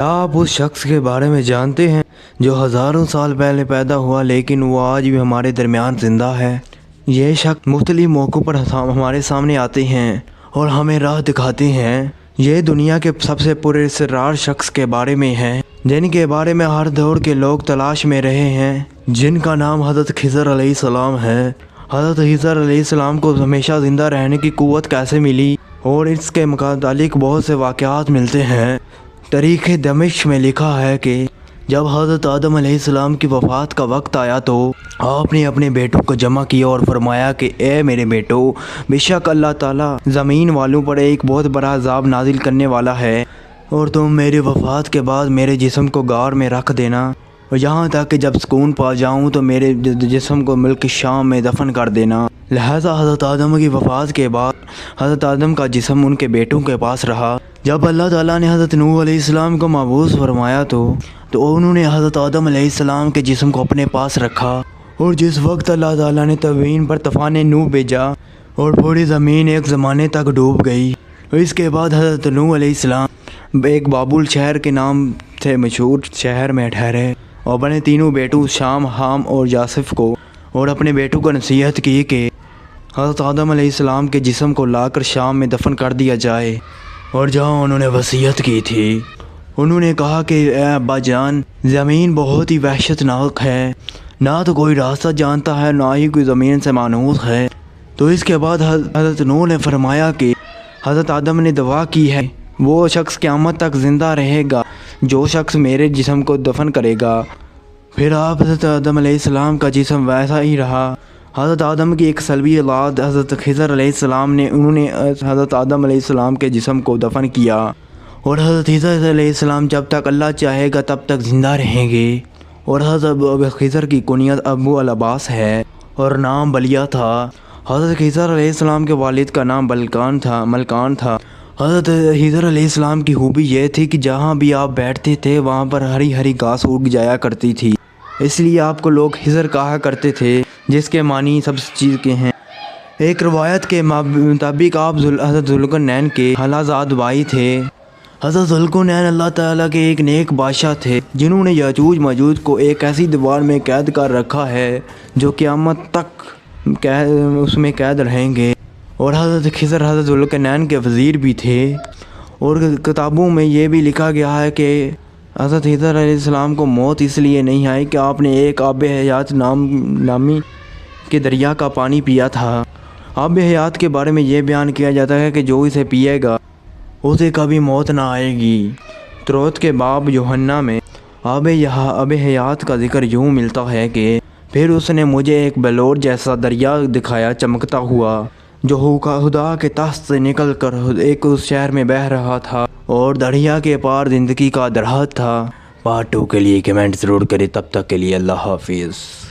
آپ उस शख्स के बारे में जानते हैं जो हज़ारों साल पहले पैदा हुआ लेकिन वो आज भी हमारे दरमियान ज़िंदा है। ये शख्स मुख्तलिफ मौक़ों पर हमारे सामने आते हैं और हमें राह दिखाते हैं। ये दुनिया के सबसे पुरअसरार शख्स के बारे में है जिनके बारे में हर दौर के लोग तलाश में रहे हैं, जिनका नाम हज़रत खिज़र अलैहिस्सलाम है। हज़रत खिज़र अलैहिस्सलाम को हमेशा ज़िंदा रहने की क़ुव्वत कैसे मिली और इसके मुतालिक बहुत से वाक़यात मिलते हैं। तारीख़ दमिश्क में लिखा है कि जब हज़रत आदम अलैहिस्सलाम की वफ़ात का वक्त आया तो आपने अपने बेटों को जमा किया और फरमाया कि ए मेरे बेटो, बेशक अल्लाह ताला ज़मीन वालों पर एक बहुत बड़ा अज़ाब नाजिल करने वाला है और तुम मेरी वफ़ात के बाद मेरे जिस्म को गार में रख देना और यहाँ तक कि जब सुकून पा जाऊँ तो मेरे जिस्म को मुल्क शाम में दफन कर देना। लिहाजा हज़रत आदम की वफ़ात के बाद हज़रत आदम का जिस्म उनके बेटों के पास रहा। जब अल्लाह ताला ने हज़रत नूह अलैहिस्सलाम को मबूस फरमाया तो उन्होंने हज़रत आदम अलैहिस्सलाम के जिस्म को अपने पास रखा और जिस वक्त अल्लाह ताला ने ज़मीन पर तूफ़ान नूह भेजा और पूरी ज़मीन एक ज़माने तक डूब गई। इसके बाद हज़रत नूह अलैहिस्सलाम एक बाबुल शहर के नाम से मशहूर शहर में ठहरे और अपने तीनों बेटों शाम, हाम और यासिफ को और अपने बेटों को नसीहत की कि हज़रत आदम अलैहिस्सलाम के जिस्म को लाकर शाम में दफन कर दिया जाए। और जहाँ उन्होंने वसीयत की थी उन्होंने कहा कि ए अब्बा जान, ज़मीन बहुत ही वहशतनाक है, ना तो कोई रास्ता जानता है ना ही कोई ज़मीन से मानूस है। तो इसके बाद हज़रत नूह ने फरमाया कि हज़रत आदम ने दुआ की है वो शख्स क़यामत तक ज़िंदा रहेगा जो शख्स मेरे जिस्म को दफन करेगा। फिर आप हज़रत आदम अलैहिस्सलाम का जिस्म वैसा ही रहा। हज़रत आदम की एक सलबी औलाद हज़रत खिज़र अलैहिस्सलाम ने उन्होंने हज़रत आदम अलैहिस्सलाम के जिस्म को दफन किया और हज़रत खिज़र अलैहिस्सलाम जब तक अल्लाह चाहेगा तब तक ज़िंदा रहेंगे। और हज़रत खिज़र की कुनियत अबू अल अब्बास है और नाम बलिया था। हज़रत खिज़र अलैहिस्सलाम के वालिद का नाम मलकान था। हज़रत खिज़र अलैहिस्सलाम की खूबी यह थी कि जहाँ भी आप बैठते थे वहाँ पर हरी हरी घास उग जाया करती थी, इसलिए आपको लोग खिज़र कहा करते थे जिसके मानी सब चीज़ के हैं। एक रवायत के मुताबिक आप हज़रत ज़ुल्क़रनैन के हलाज़ाद भाई थे। हज़रत ज़ुल्क़रनैन अल्लाह ताला के एक नेक बादशाह थे जिन्होंने याजूज माजूज को एक ऐसी दीवार में कैद कर रखा है जो क़यामत तक उसमें कैद रहेंगे। और हज़रत खिज़र हज़रत ज़ुल्क़रनैन के वज़ीर भी थे और किताबों में ये भी लिखा गया है कि हज़रत खिज़र अलैहिस्सलाम को मौत इसलिए नहीं आई कि आपने एक आब हयात नामी के दरिया का पानी पिया था। आब हयात के बारे में ये बयान किया जाता है कि जो इसे पिएगा उसे कभी मौत ना आएगी। तौरात के बाब यूहन्ना में आब हयात का जिक्र यूँ मिलता है कि फिर उसने मुझे एक बलौर जैसा दरिया दिखाया चमकता हुआ जो खुदा के तख्त से निकल कर एक उस शहर में बह रहा था और दरिया के पार ज़िंदगी का दरख्त था। पार्ट 2 के लिए कमेंट ज़रूर करें। तब तक के लिए अल्लाह हाफिज़।